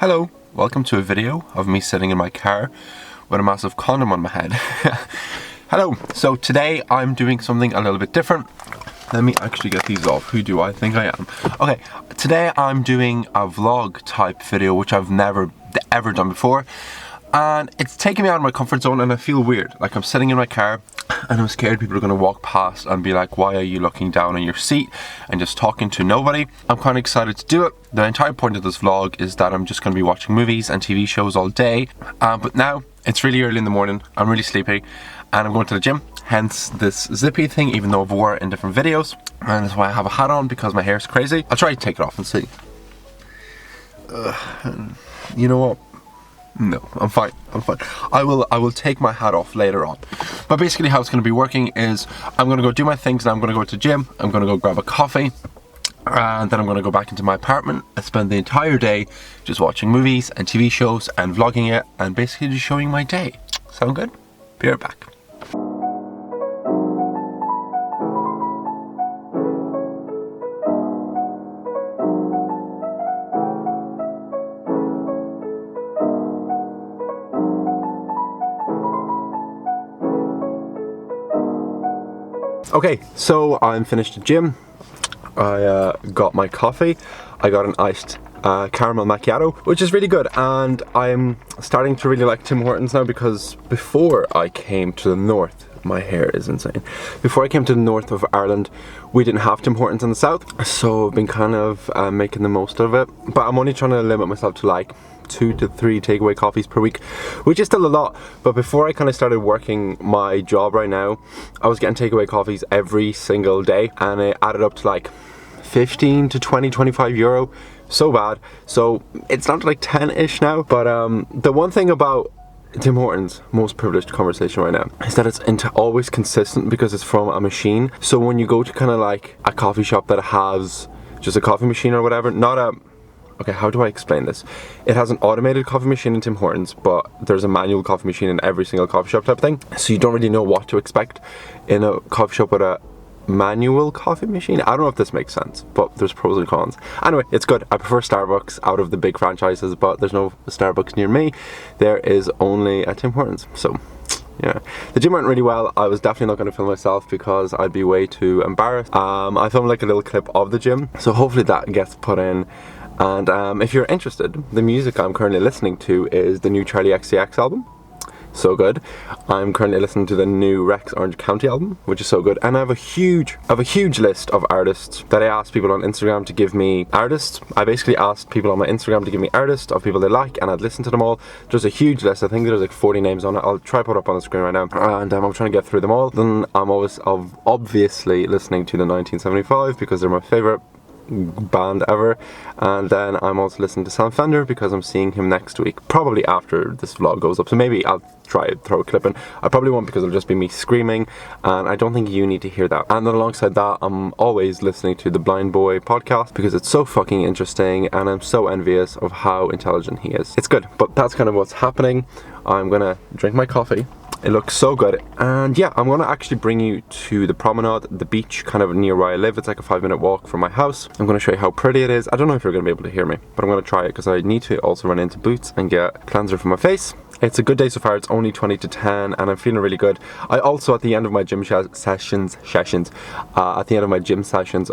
Hello, welcome to a video of me sitting in my car with a massive condom on my head. Hello, so today I'm doing something a little bit different. Let me actually get these off. Who do I think I am? Okay, today I'm doing a vlog type video which I've never ever done before. And it's taking me out of my comfort zone and I feel weird. Like I'm sitting in my car and I'm scared people are going to walk past and be like, why are you looking down on your seat and just talking to nobody? I'm kind of excited to do it. The entire point of this vlog is that I'm just going to be watching movies and TV shows all day. But now it's really early in the morning. I'm really sleepy and I'm going to the gym. Hence this zippy thing, even though I've wore it in different videos. And that's why I have a hat on, because my hair's crazy. I'll try to take it off and see. You know what? No, I'm fine. I will take my hat off later on. But basically how it's going to be working is I'm going to go do my things and I'm going to go to the gym. I'm going to go grab a coffee. And then I'm going to go back into my apartment and spend the entire day just watching movies and TV shows and vlogging it and basically just showing my day. Sound good? Be right back. Okay, so I'm finished the gym. I got my coffee. I got an iced caramel macchiato, which is really good, and I'm starting to really like Tim Hortons now, because before I came to the north, my hair is insane. Before I came to the north of Ireland, we didn't have Tim Hortons in the south, so I've been kind of making the most of it. But I'm only trying to limit myself to like 2 to 3 takeaway coffees per week, which is still a lot. But before I kind of started working my job right now, I was getting takeaway coffees every single day, and it added up to like 15 to 20, 25 euro. So bad. So it's down to like 10-ish now. But the one thing about Tim Hortons, most privileged conversation right now, is that it's always consistent because it's from a machine. So when you go to kind of like a coffee shop that has just a coffee machine or whatever, okay, how do I explain this? It has an automated coffee machine in Tim Hortons, but there's a manual coffee machine in every single coffee shop type of thing. So you don't really know what to expect in a coffee shop with a manual coffee machine. I don't know if this makes sense, but there's pros and cons. Anyway, it's good. I prefer Starbucks out of the big franchises, but there's no Starbucks near me. There is only a Tim Hortons. So yeah, the gym went really well. I was definitely not going to film myself because I'd be way too embarrassed. I filmed like a little clip of the gym, so hopefully that gets put in. And if you're interested, the music I'm currently listening to is the new Charlie XCX album. So good. I'm currently listening to the new Rex Orange County album, which is so good. And I have a huge list of artists that I asked people on Instagram to give me artists. I basically asked people on my Instagram to give me artists of people they like, and I'd listen to them all. There's a huge list. I think there's like 40 names on it. I'll try to put it up on the screen right now. And I'm trying to get through them all. Then I'm always obviously listening to the 1975 because they're my favorite band ever. And then I'm also listening to Sam Fender because I'm seeing him next week, probably after this vlog goes up, so maybe I'll try to throw a clip in. I probably won't, because it'll just be me screaming, and I don't think you need to hear that. And then alongside that, I'm always listening to the Blind Boy podcast because it's so fucking interesting and I'm so envious of how intelligent he is. It's good. But that's kind of what's happening. I'm gonna drink my coffee. It looks so good. And yeah, I'm gonna actually bring you to the promenade, the beach kind of near where I live. It's like a 5-minute walk from my house. I'm gonna show you how pretty it is. I don't know if you're gonna be able to hear me, but I'm gonna try it because I need to also run into Boots and get cleanser for my face. It's a good day so far. It's only 20 to 10 and I'm feeling really good. I also, at the end of my gym sessions,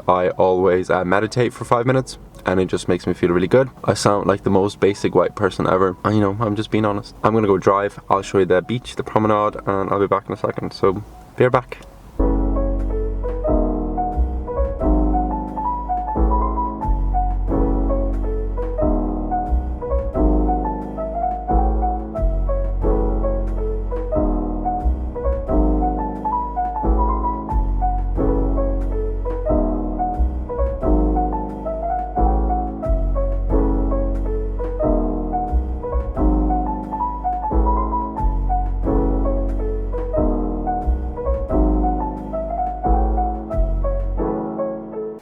I always meditate for 5 minutes, and it just makes me feel really good. I sound like the most basic white person ever, and you know, I'm just being honest. I'm gonna go drive. I'll show you the beach, the promenade, and I'll be back in a second. So be right back.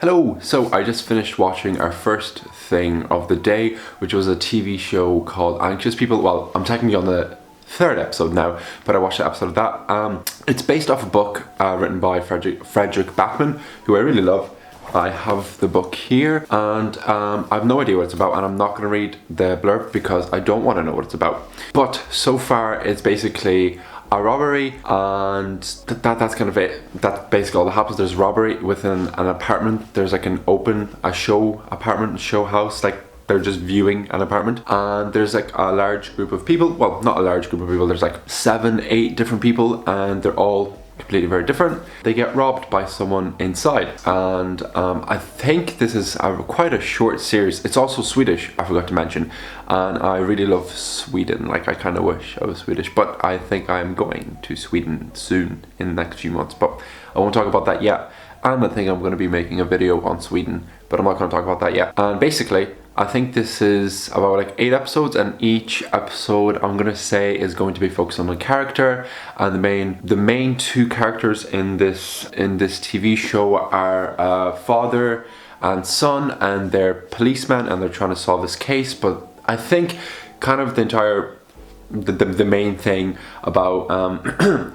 Hello! So I just finished watching our first thing of the day, which was a TV show called Anxious People. Well, I'm technically on the 3rd episode now, but I watched an episode of that. It's based off a book written by Frederick Backman, who I really love. I have the book here, and I have no idea what it's about, and I'm not going to read the blurb because I don't want to know what it's about. But so far it's basically a robbery, and that's kind of it. That's basically all that happens. There's robbery within an apartment. There's like a show apartment, show house, like they're just viewing an apartment, and there's like a large group of people. Well, not a large group of people, there's like 7-8 different people, and they're all completely very different. They get robbed by someone inside, and I think this is quite a short series. It's also Swedish, I forgot to mention, and I really love Sweden. Like, I kind of wish I was Swedish, but I think I'm going to Sweden soon in the next few months, but I won't talk about that yet. And I think I'm going to be making a video on Sweden, but I'm not going to talk about that yet. And basically, I think this is about like 8 episodes, and each episode I'm gonna say is going to be focused on a character, and the main 2 characters in this TV show are father and son, and they're policemen, and they're trying to solve this case. But I think kind of the main thing about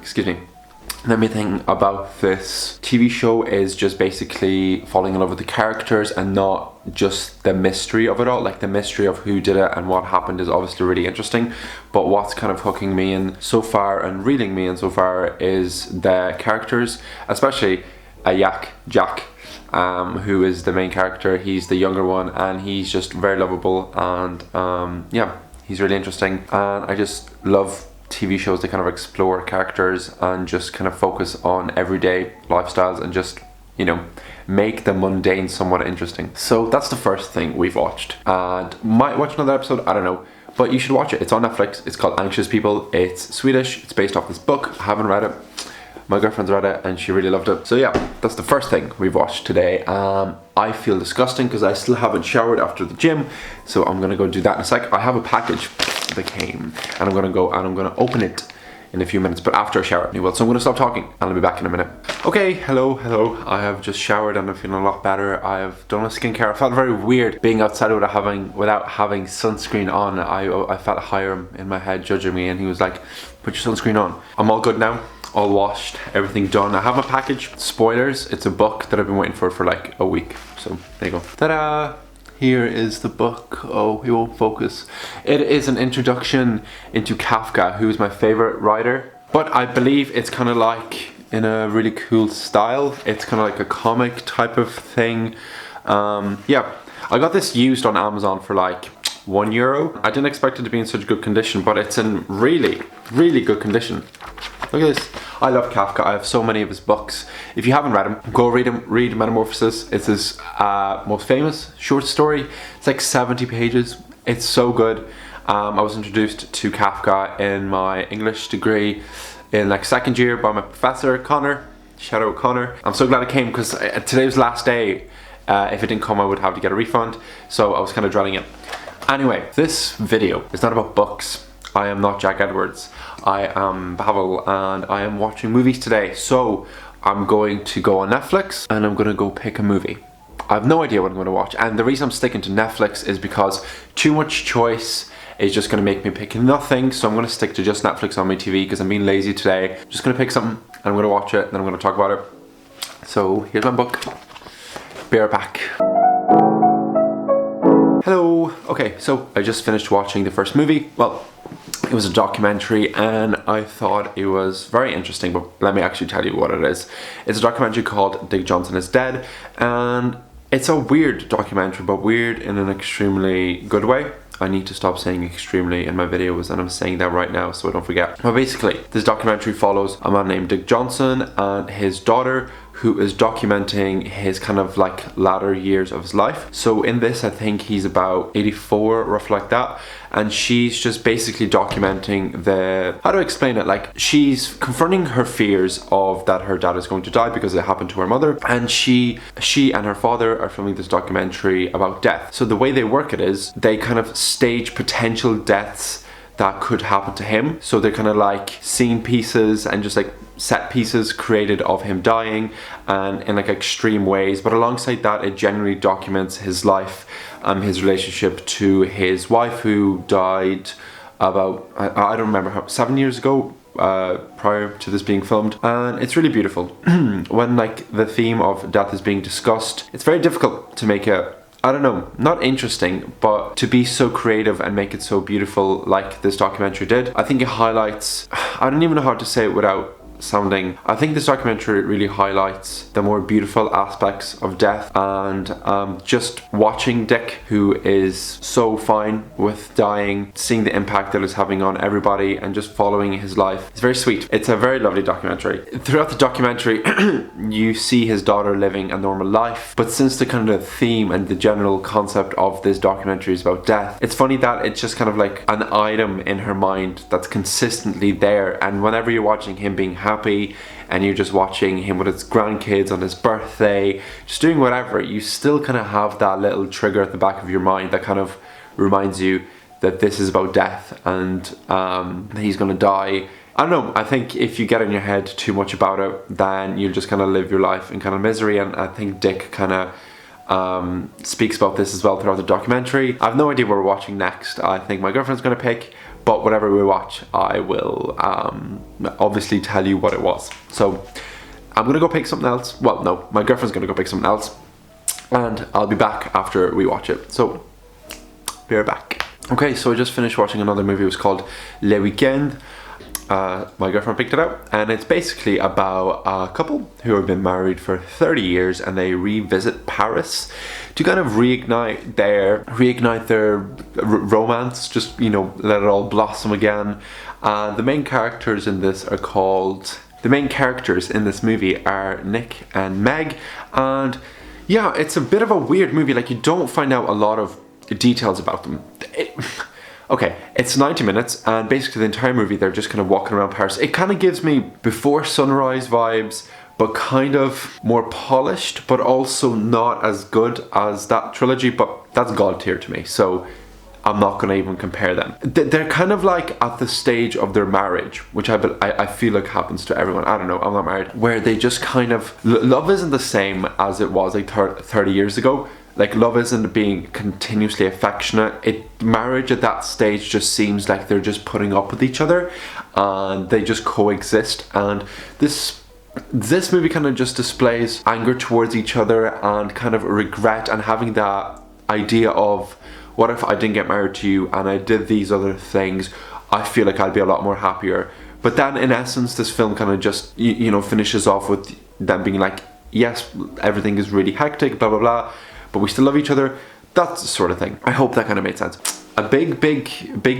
excuse me. The main thing about this TV show is just basically falling in love with the characters and not just the mystery of it all. Like, the mystery of who did it and what happened is obviously really interesting, but what's kind of hooking me in so far and reeling me in so far is the characters, especially Jack, who is the main character. He's the younger one, and he's just very lovable, and yeah, he's really interesting, and I just love TV shows that kind of explore characters and just kind of focus on everyday lifestyles and just, you know, make the mundane somewhat interesting. So that's the first thing we've watched, and might watch another episode, I don't know, but you should watch it. It's on Netflix. It's called Anxious People. It's Swedish. It's based off this book. I haven't read it. My girlfriend's read it and she really loved it. So yeah, that's the first thing we've watched today. I feel disgusting because I still haven't showered after the gym, so I'm gonna go do that in a sec. I have a package that came, and I'm gonna go and I'm gonna open it in a few minutes, but after a shower. So I'm gonna stop talking and I'll be back in a minute. Okay, hello. I have just showered and I'm feeling a lot better. I have done a skincare. I felt very weird being outside without having sunscreen on. I felt Hiram in my head judging me, and he was like, put your sunscreen on. I'm all good now. All washed, everything done. I have my package. Spoilers, it's a book that I've been waiting for like a week. So there you go. Ta-da! Here is the book. Oh, it won't focus. It is an introduction into Kafka, who is my favorite writer. But I believe it's kind of like in a really cool style. It's kind of like a comic type of thing. Yeah, I got this used on Amazon for like €1. I didn't expect it to be in such good condition, but it's in really, really good condition. Look at this. I love Kafka. I have so many of his books. If you haven't read him, go read him. Read Metamorphosis. It's his most famous short story. It's like 70 pages. It's so good. I was introduced to Kafka in my English degree in like 2nd year by my professor, Connor. Shout out Connor. I'm so glad it came because today was the last day. If it didn't come, I would have to get a refund. So I was kind of dreading it. Anyway, this video is not about books. I am not Jack Edwards. I am Pavel, and I am watching movies today. So I'm going to go on Netflix and I'm going to go pick a movie. I have no idea what I'm going to watch, and the reason I'm sticking to Netflix is because too much choice is just going to make me pick nothing. So I'm going to stick to just Netflix on my TV because I'm being lazy today. I'm just going to pick something and I'm going to watch it, and then I'm going to talk about it. So here's my book. Be right back. Hello. Okay, so I just finished watching the first movie. Well, it was a documentary and I thought it was very interesting, but let me actually tell you what it is. It's a documentary called Dick Johnson is Dead, and it's a weird documentary, but weird in an extremely good way. I need to stop saying extremely in my videos, and I'm saying that right now so I don't forget. But basically, this documentary follows a man named Dick Johnson and his daughter, who is documenting his kind of like latter years of his life. So in this, I think he's about 84, roughly like that. And she's just basically documenting how to explain it? Like, she's confronting her fears of that her dad is going to die because it happened to her mother. And she and her father are filming this documentary about death. So the way they work it is they kind of stage potential deaths that could happen to him. So they're kind of like scene pieces and just like set pieces created of him dying, and in like extreme ways, but alongside that it generally documents his life, his relationship to his wife, who died about I don't remember how, 7 years ago, prior to this being filmed, and it's really beautiful. When like the theme of death is being discussed, it's very difficult to make it, I don't know, not interesting, but to be so creative and make it so beautiful like this documentary did. I think it highlights, I don't even know how to say it without sounding, I think this documentary really highlights the more beautiful aspects of death, and just watching Dick, who is so fine with dying, seeing the impact that it's having on everybody and just following his life. It's very sweet. It's a very lovely documentary. Throughout the documentary you see his daughter living a normal life, but since the kind of theme and the general concept of this documentary is about death, it's funny that it's just kind of like an item in her mind that's consistently there, and whenever you're watching him being happy and you're just watching him with his grandkids on his birthday, just doing whatever, you still kind of have that little trigger at the back of your mind that kind of reminds you that this is about death and he's gonna die. I don't know, I think if you get in your head too much about it, then you'll just kind of live your life in kind of misery, and I think Dick kind of speaks about this as well throughout the documentary. I have no idea what we're watching next. I think my girlfriend's gonna pick, but whatever we watch, I will obviously tell you what it was. So I'm gonna go pick something else. Well, no, my girlfriend's gonna go pick something else, and I'll be back after we watch it. So be right back. Okay, so I just finished watching another movie. It was called Le Weekend. My girlfriend picked it up, and it's basically about a couple who have been married for 30 years and they revisit Paris to kind of reignite their romance, just, you know, let it all blossom again. The main characters in this movie are Nick and Meg, and yeah, it's a bit of a weird movie. Like, you don't find out a lot of details about them. Okay, it's 90 minutes, and basically the entire movie they're just kind of walking around Paris. It kind of gives me Before Sunrise vibes, but kind of more polished, but also not as good as that trilogy, but that's God tier to me, so I'm not gonna even compare them. They're kind of like at the stage of their marriage, which I feel like happens to everyone. I don't know, I'm not married. Where they just kind of, love isn't the same as it was like 30 years ago. Like, love isn't being continuously affectionate. Marriage at that stage just seems like they're just putting up with each other and they just coexist. And this movie kind of just displays anger towards each other and kind of regret, and having that idea of, what if I didn't get married to you and I did these other things? I feel like I'd be a lot more happier. But then in essence, this film kind of just, you know, finishes off with them being like, yes, everything is really hectic, blah, blah, blah, but we still love each other. That's the sort of thing. I hope that kind of made sense. A big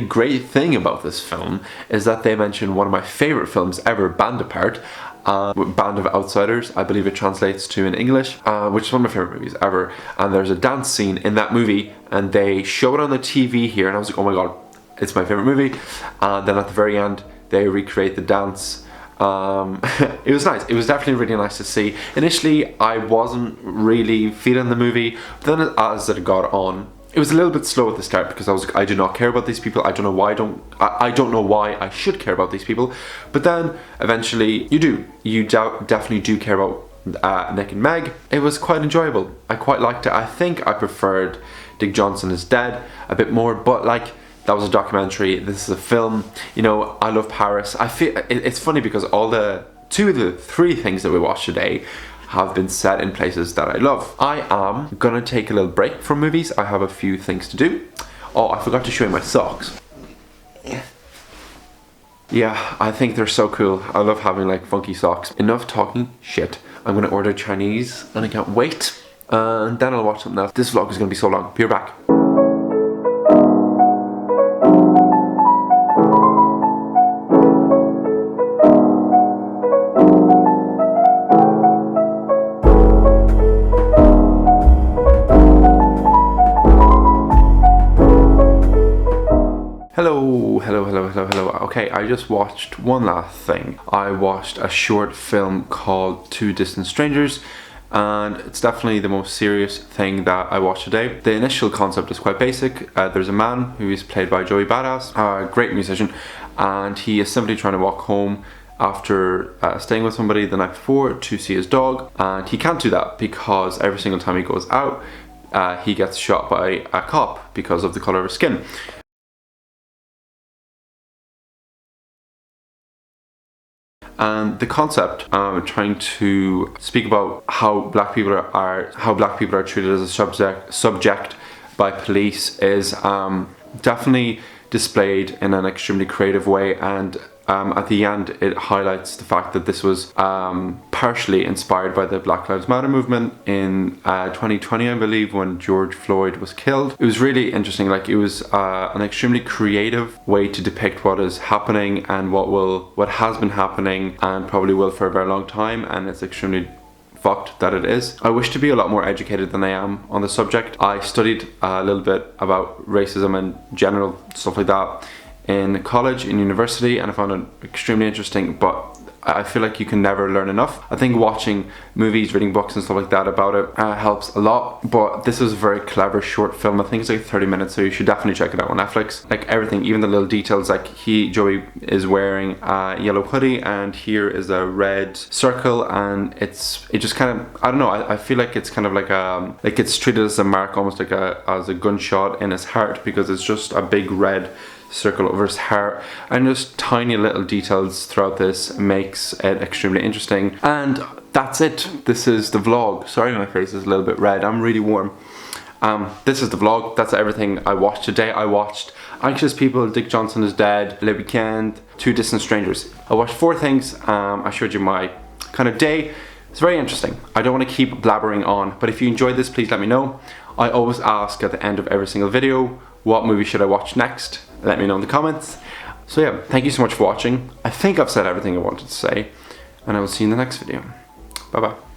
great thing about this film is that they mention one of my favorite films ever, Band Apart, Band of Outsiders, I believe it translates to in English, which is one of my favorite movies ever. And there's a dance scene in that movie, and they show it on the TV here, and I was like, oh my god, it's my favorite movie. And then at the very end, they recreate the dance. It was nice. It was definitely really nice to see. Initially, I wasn't really feeling the movie, but then as it got on, it was a little bit slow at the start because I do not care about these people. I don't know why I don't know why I should care about these people. But then eventually you do. You definitely do care about Nick and Meg. It was quite enjoyable. I quite liked it. I think I preferred Dick Johnson Is Dead a bit more, but like, that was a documentary, this is a film. You know, I love Paris. I feel it's funny because all the 2 of the 3 things that we watched today have been set in places that I love. I am gonna take a little break from movies. I have a few things to do. Oh, I forgot to show you my socks. Yeah, I think they're so cool. I love having like funky socks. Enough talking shit. I'm gonna order Chinese and I can't wait. And then I'll watch something else. This vlog is gonna be so long. Be right back. Hello. Okay, I just watched one last thing. I watched a short film called Two Distant Strangers, and it's definitely the most serious thing that I watched today. The initial concept is quite basic. There's a man who is played by Joey Badass, a great musician, and he is simply trying to walk home after staying with somebody the night before to see his dog, and he can't do that because every single time he goes out, he gets shot by a cop because of the color of his skin. And the concept, trying to speak about how black people are treated as a subject by police, is definitely displayed in an extremely creative way, and at the end it highlights the fact that this was partially inspired by the Black Lives Matter movement in 2020, I believe, when George Floyd was killed. It was really interesting. Like, it was an extremely creative way to depict what is happening and what has been happening and probably will for a very long time, and it's extremely fucked that it is. I wish to be a lot more educated than I am on the subject. I studied a little bit about racism and general stuff like that in college, in university, and I found it extremely interesting, but I feel like you can never learn enough. I think watching movies, reading books and stuff like that about it helps a lot, but this is a very clever short film. I think it's like 30 minutes, so you should definitely check it out on Netflix. Like, everything, even the little details, like Joey is wearing a yellow hoodie and here is a red circle, and it just kind of, I don't know, I feel like it's kind of like it's treated as a mark, almost like as a gunshot in his heart, because it's just a big red circle over his heart, and just tiny little details throughout this makes it extremely interesting. And that's it. This is the vlog. Sorry, my face is a little bit red. I'm really warm. This is the vlog. That's everything I watched today. I watched Anxious People, Dick Johnson is Dead, Le Weekend, Two Distant Strangers. I watched 4 things. I showed you my kind of day. It's very interesting. I don't want to keep blabbering on, but if you enjoyed this, please let me know. I always ask at the end of every single video, what movie should I watch next? Let me know in the comments. So yeah, thank you so much for watching. I think I've said everything I wanted to say, and I will see you in the next video. Bye bye.